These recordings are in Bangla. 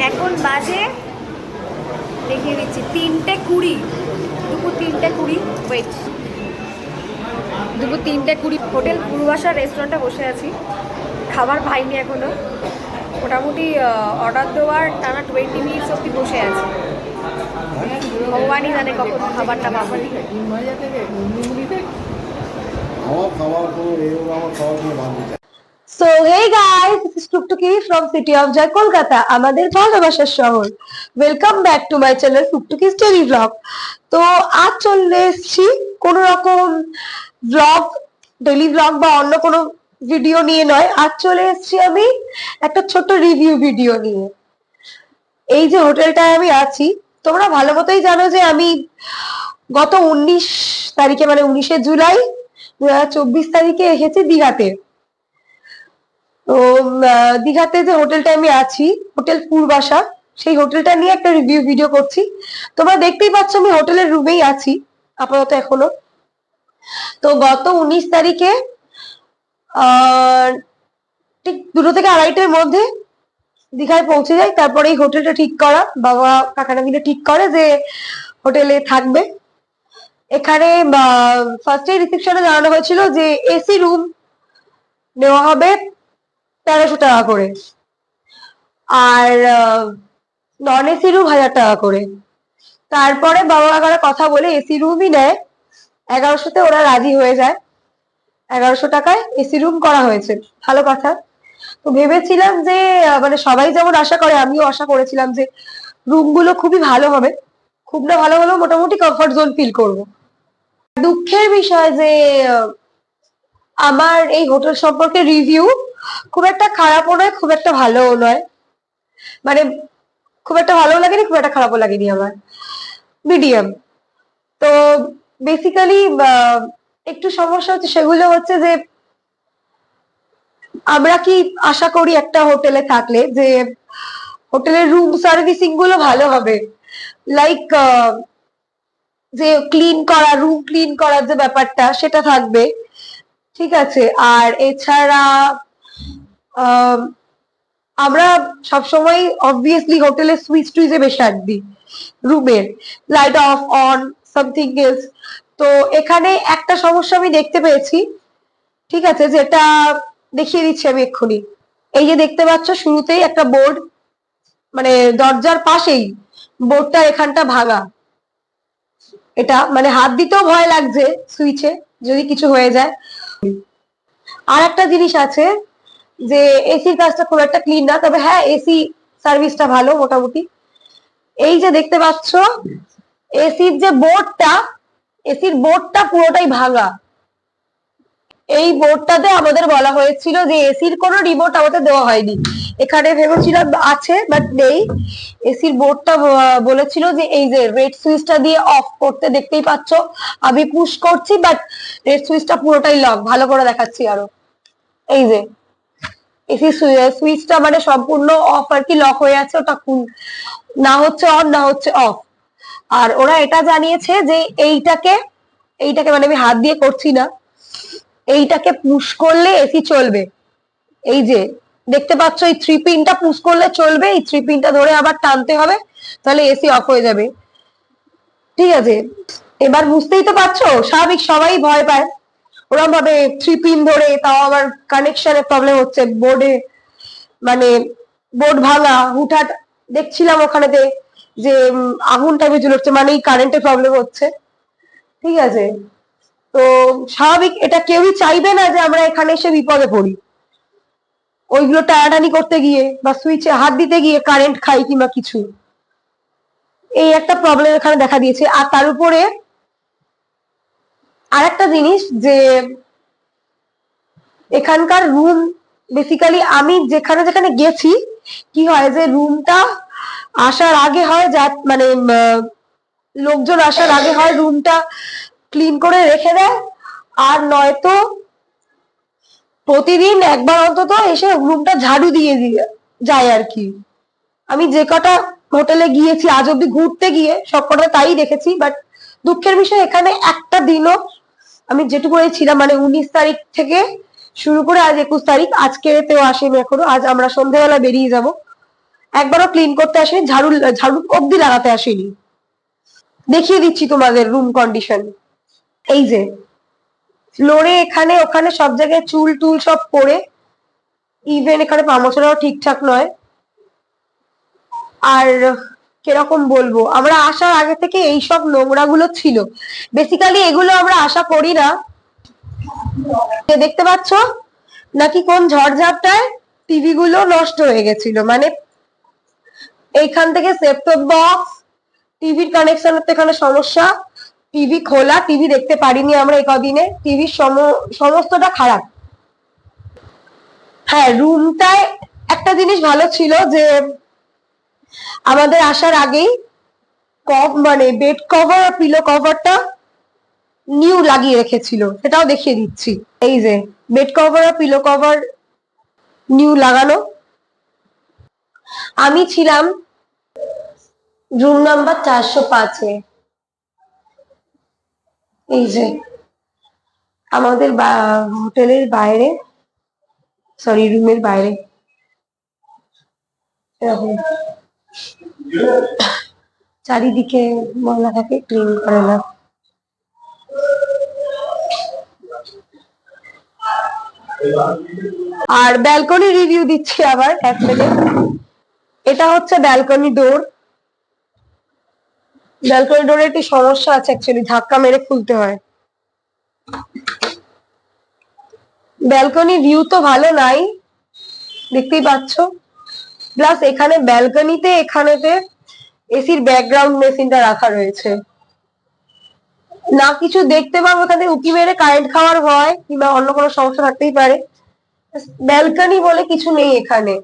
এখন বাজে দেখিয়ে দিচ্ছি 3:20, দুপুর 3:20। ওয়েট, দুপুর 3:20 হোটেল পূর্বাশা রেস্টুরেন্টে বসে আছি। খাবার পাইনি এখনো, মোটামুটি অর্ডার দেওয়ার টানা 20 মিনিটস অব্দি বসে আছে। ভগবানই জানে কখন খাবারটা পাবো। So hey guys, this is Tuktuki from City of Joy, Kolkata, আমাদের ভালোবাসার শহর। Welcome back to my channel Tuktuki's daily blog. তো আজ চলে এসেছি কোনো রকম ব্লগ, ডেইলি ব্লগ বা অন্য কোনো ভিডিও নিয়ে নয়। আজ চলে এসেছি আমি একটা ছোট্ট রিভিউ ভিডিও নিয়ে। এই যে হোটেলটায় আমি আছি, তোমরা ভালো মতোই জানো যে আমি গত 19 তারিখে মানে 19শে জুলাই 2024 তারিখে এসেছি দীঘাতে। তো দীঘাতে যে হোটেলটা আমি আছি, হোটেল পূর্বাশা, সেই হোটেলটা নিয়ে একটা রিভিউ ভিডিও করছি। তোমরা দেখতেই পাচ্ছ আমি হোটেলের রুমেই আছি আপাতত এখনো। তো গত 19 তারিখে ঠিক 2টো থেকে 2:30টার মধ্যে দীঘায় পৌঁছে যাই। তারপরে এই হোটেলটা ঠিক করা, বাবা কাকারা মিলে ঠিক করে যে হোটেলে থাকবে। এখানে ফার্স্টে রিসেপশনে জানানো হয়েছিল যে এসি রুম নেওয়া হবে 1300 টাকা করে, আর নন এসি রুম 1000 টাকা করে। তারপরে বাবা কাকারা কথা বলে এসি রুমই নেয়, 1100-তে ওরা রাজি হয়ে যায়। 1100 টাকায় এসি রুম করা হয়েছে, ভালো কথা। তো ভেবেছিলাম যে মানে সবাই যেমন আশা করে, আমিও আশা করেছিলাম যে রুমগুলো খুবই ভালো হবে, খুব না ভালো হলেও মোটামুটি কমফর্ট জোন ফিল করব। দুঃখের বিষয় যে আমার এই হোটেল সম্পর্কে রিভিউ খুব একটা খারাপও নয়, খুব একটা ভালোও নয়। মানে খুব একটা ভালো লাগেনি, খুব একটা খারাপও লাগেনি, আমার মিডিয়াম। তো বেসিক্যালি একটু সমস্যা হচ্ছে, সেগুলো হচ্ছে যে আমরা কি আশা করি একটা হোটেলে থাকলে যে হোটেলের রুম সার্ভিসিং গুলো ভালো হবে, লাইক যে ক্লিন করা, রুম ক্লিন করার যে ব্যাপারটা সেটা থাকবে, ঠিক আছে। আর এছাড়া আমরা সবসময় অবভিয়াসলি হোটেলের সুইচ টুইচে বেশি হাত দিই, রুমের light off on something else. তো এখানে একটা সমস্যা আমি দেখতে পেয়েছি, ঠিক আছে, যেটা দেখিয়ে দিচ্ছি আমি এক্ষুনি। এই যে দেখতে পাচ্ছ শুরুতেই একটা বোর্ড, মানে দরজার পাশেই বোর্ডটা এখানটা ভাঙা। এটা মানে হাত দিতেও ভয় লাগছে সুইচে, যদি কিছু হয়ে যায়। আর একটা জিনিস আছে যে এসির কাজটা খুব একটা ক্লিন না, তবে হ্যাঁ এসি সার্ভিসটা ভালো মোটামুটি। এই যে দেখতে পাচ্ছ এসির যে বোর্ডটা, এসির বোর্ডটা পুরোটাই ভাঙা। এই বোর্ডটাতে আমাদের বলা হয়েছিল যে এসির কোনো রিমোট আমাদের দেওয়া হয়নি। এখানে ভেবেছিলাম আছে বাট নেই। এসির বোর্ডটা বলেছিল যে এই যে রেড সুইচটা দিয়ে অফ করতে, দেখতেই পাচ্ছ আমি পুশ করছি বাট রেড সুইচটা পুরোটাই লক। ভালো করে দেখাচ্ছি আরো, এই যে এসি সুইচটা মানে সম্পূর্ণ অফ আর কি, লক হয়ে আছে, ওটা না হচ্ছে অন না হচ্ছে অফ। আর ওরা এটা জানিয়েছে যে এইটাকে এইটাকে মানে আমি হাত দিয়ে করছি না, এইটাকে পুশ করলে এসি চলবে। এই যে দেখতে পাচ্ছ এই 3 পিনটা পুশ করলে চলবে, এই 3 পিনটা ধরে আবার টানতে হবে, তাহলে এসি অফ হয়ে যাবে, ঠিক আছে। এবার বুঝতেই তো পারছো, স্বাভাবিক সবাই ভয় পায় ওরকম ভাবে 3 পিন ধরে, তাও আবার কানেকশনের প্রবলেম হচ্ছে বোর্ডে, মানে বোর্ড ভাঙা। হুটহাট দেখছিলাম ওখানেতে যে আগুন টাইপের জ্বলছে, মানে কারেন্টের প্রবলেম হচ্ছে, ঠিক আছে। তো স্বাভাবিক এটা কেউই চাইবে না যে আমরা এখানে এসে বিপদে পড়ি, ওইগুলো টানাটানি করতে গিয়ে বা সুইচে হাত দিতে গিয়ে কারেন্ট খাই কিংবা কিছু। এই একটা প্রবলেম এখানে দেখা দিয়েছে। আর তার উপরে আর একটা জিনিস যে এখানকার রুম, বেসিক্যালি আমি যেখানে যেখানে গেছি কি হয় যে রুমটা আসার আগে হয়, যা মানে লোকজন আসার আগে হয় রুমটা ক্লিন করে রেখে দেয়, আর নয়তো প্রতিদিন একবার অন্তত এসে রুমটা ঝাড়ু দিয়ে যায় আর কি। আমি যে কটা হোটেলে গিয়েছি আজ অব্দি ঘুরতে গিয়ে সব কটা তাই দেখেছি। বাট দুঃখের বিষয় এখানে একটা দিনও আমি যেটুকু ছিলাম, মানে 19 তারিখ থেকে শুরু করে আজ 21 তারিখ, আজকেতেও আসেনি এখনো। আজ আমরা সন্ধ্যাবেলা বেরিয়ে যাব, একবারও ক্লিন করতে আসেনি, ঝাড়ু ঝাড়ু অব্দি লাগাতে আসেনি। দেখিয়ে দিচ্ছি তোমাদের রুম কন্ডিশন। এই যে ফ্লোরে এখানে ওখানে সব জায়গায় চুল টুল সব পড়ে, ইভেন এখানে পামোছাড়াও ঠিকঠাক নয়। আর কিরকম বলবো, আমরা আসার আগে থেকে এইসব নোংরা গুলো ছিল। বেসিক্যালি এগুলো আমরা আশা করি না। দেখতে পাচ্ছ নাকি কোন ঝড়ঝাপটায় টিভি গুলো নষ্ট হয়ে গেছিল, মানে এইখান থেকে সেটটপ বক্স, টিভির কানেকশনের তো এখানে সমস্যা, টিভি খোলা, টিভি দেখতে পারিনি আমরা এই কদিনে, টিভির সমস্তটা খারাপ। হ্যাঁ, রুমটায় একটা জিনিস ভালো ছিল যে আমাদের আসার আগেই মানে বেড কভার আর পিলো কভারটা নিউ লাগিয়ে রেখেছিল, সেটাও দেখিয়ে দিচ্ছি। এই যে বেড কভার আর পিলো কভার নিউ লাগানো। আমি ছিলাম রুম নাম্বার 405-এ। এই যে আমাদের হোটেলের বাইরে, সরি রুমের বাইরে এরকম চারিদিকে ময়লা থাকে, ক্লিন করে না। আর ব্যালকনি রিভিউ দিচ্ছি আবার এক মিনিট। এটা হচ্ছে ব্যালকনি ডোর। ব্যালকনি ডোরে একটি সমস্যা আছে, অ্যাকচুয়ালি ধাক্কা মেরে খুলতে হয়। ব্যালকনি ভিউ তো ভালো নাই, দেখতেই পাচ্ছ। প্লাস এখানে ব্যালকনিতে এখানেতে এসির ব্যাকগ্রাউন্ড মেশিনটা রাখা রয়েছে। না কিছু দেখতে পাবো এখানে উকি মেরে কারেন্ট খাওয়ার ভয় কিংবা অন্য কোনো সমস্যা থাকতেই পারে। ব্যালকনি বলে কিছু নেই এখানে।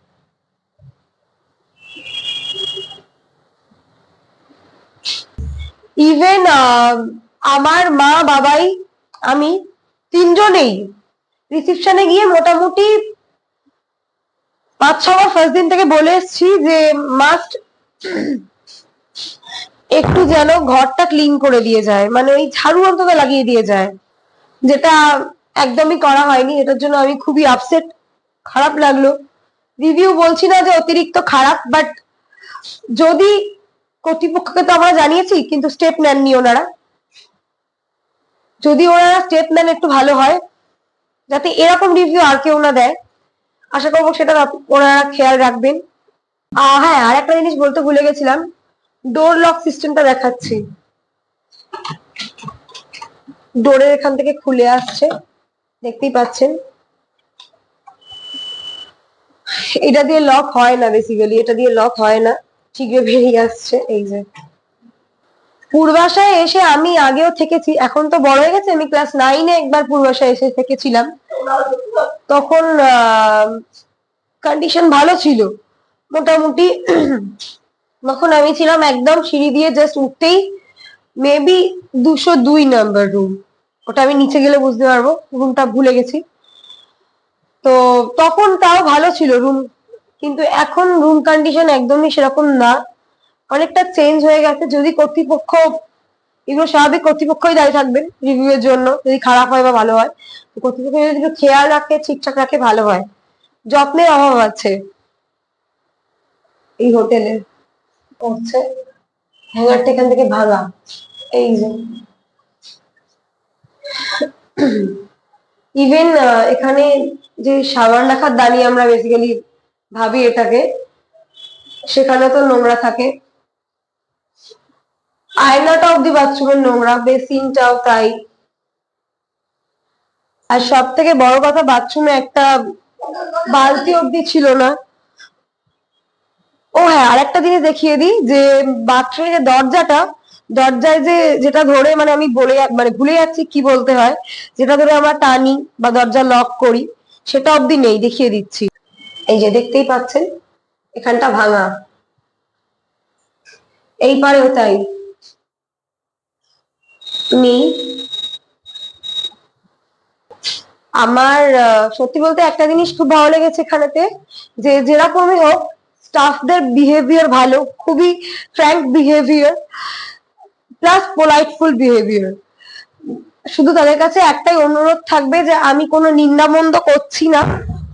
ইভেন আমার মা বাবাই আমি তিনজনেই রিসেপশনে গিয়ে মোটামুটি 5-6 বার ফার্স্ট দিন থেকে বলে এসছি যে মাস্ট একটু যেন ঘরটা ক্লিন করে দিয়ে যায়, মানে ওই ঝাড়ু অন্তত লাগিয়ে দিয়ে যায়, যেটা একদমই করা হয়নি। এটার জন্য আমি খুবই আপসেট, খারাপ লাগলো। রিভিউ বলছি না যে অতিরিক্ত খারাপ, বাট যদি কর্তৃপক্ষকে তো আমরা জানিয়েছি, কিন্তু স্টেপ নেননি ওনারা। যদি ওনারা স্টেপ নেন একটু ভালো হয়, যাতে এরকম রিভিউ আর কেউ না দেয়। আশা করবো সেটা ওনারা খেয়াল রাখবেন। হ্যাঁ, আর একটা জিনিস বলতে ভুলে গেছিলাম, ডোর লক সিস্টেমটা দেখাচ্ছি। ডোরের এখান থেকে খুলে আসছে, দেখতেই পাচ্ছেন। এটা দিয়ে লক হয় না, বেসিক্যালি এটা দিয়ে লক হয় না, শীঘ্র বেরিয়ে আসছে। এই যে পূর্বাশায় এসে আমি আগেও থেকেছি, এখন তো বড় হয়ে গেছে, আমি ক্লাস 9-এ একবার পূর্বাশায় এসে থেকেছিলাম। তখন কন্ডিশন ভালো ছিল মোটামুটি। তখন আমি ছিলাম একদম সিঁড়ি দিয়ে জাস্ট উঠতেই মেবি 202 নাম্বার রুম, ওটা আমি নিচে গেলে বুঝতে পারবো, রুমটা ভুলে গেছি। তো তখন তাও ভালো ছিল রুম, কিন্তু এখন রুম কন্ডিশন একদমই সেরকম না, অনেকটা চেঞ্জ হয়ে গেছে। যদি কর্তৃপক্ষ, এগুলো স্বাভাবিক কর্তৃপক্ষই দায়ী থাকবেন রিভিউ এর জন্য, যদি খারাপ হয় বা ভালো হয়। কর্তৃপক্ষ যদি একটু খেয়াল রাখে, ঠিকঠাক রাখে, ভালো হয়। যত্নের অভাব আছে এই হোটেলে। হচ্ছে হ্যাঙ্গারটা এখান থেকে ভাঙা। এই যে ইভেন এখানে যে সাবান রাখার দানি আমরা বেসিক্যালি ভাবি এটাকে, সেখানে তো নোংরা থাকে। আয়নাটা অব্দি বাথরুমের নোংরা, বেসিনটাও তাই। আর সব থেকে বড় কথা, বাথরুমে একটা বালতি অব্দি ছিল না। ও হ্যাঁ, আরেকটা জিনিস দেখিয়ে দিই, যে বাথরুমের যে দরজায় যেটা ধরে, মানে আমি মানে ভুলে যাচ্ছি কি বলতে হয়, যেটা ধরে আমরা টানি বা দরজা লক করি, সেটা অব্দি নেই, দেখিয়ে দিচ্ছি। এই যে দেখতেই পাচ্ছেন, এখানটা ভাঙা, এই পারেও তাই নেই। আমার সত্যি বলতে একটা জিনিস খুব ভালো লেগেছে এখানেতে, যে যেরকমই হোক স্টাফদের বিহেভিয়ার ভালো, খুবই ফ্র্যাঙ্ক বিহেভিয়ার, প্লাস পোলাইটফুল বিহেভিয়ার। শুধু তাদের কাছে একটাই অনুরোধ থাকবে যে আমি কোনো নিন্দামন্দ করছি না,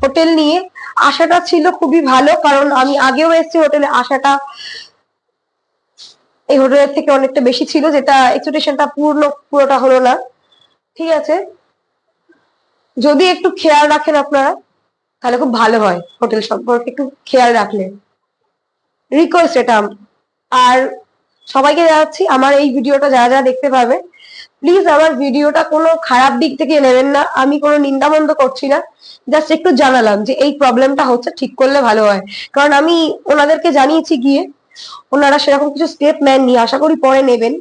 হোটেল নিয়ে আশাটা ছিল খুবই ভালো, কারণ আমি আগেও এসেছি হোটেলে, আশাটা এই হোটেলের থেকে অনেকটা বেশি ছিল, যেটা এক্সপেকটেশনটা পুরোটা হলো না। ঠিক আছে, যদি একটু খেয়াল রাখেন আপনারা তাহলে খুব ভালো হয়, হোটেল সম্পর্কে একটু খেয়াল রাখলে, রিকোয়েস্ট এটা। আর সবাইকে জানাচ্ছি, আমার এই ভিডিওটা যারা যারা দেখতে পাবে, প্লিজ আমার ভিডিওটা কোনো খারাপ দিক থেকে নেবেন না, আমি কোনো নিন্দামন্দ করছি না, জাস্ট একটু জানালাম যে এই প্রবলেমটা হচ্ছে, ঠিক করলে ভালো হয়। কারণ আমি ওনাদেরকে জানিয়েছি গিয়ে, ওনারা সেরকম কিছু স্টেপ নেননি, আশা করি পরে নেবেন।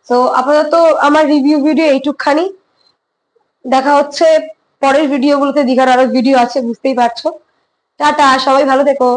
তো আপাতত আমার রিভিউ ভিডিও এইটুকখানি, দেখা হচ্ছে পরের ভিডিওগুলোতে, দীঘার আরো ভিডিও আছে বুঝতেই পারছো। টাটা, সবাই ভালো থেকো।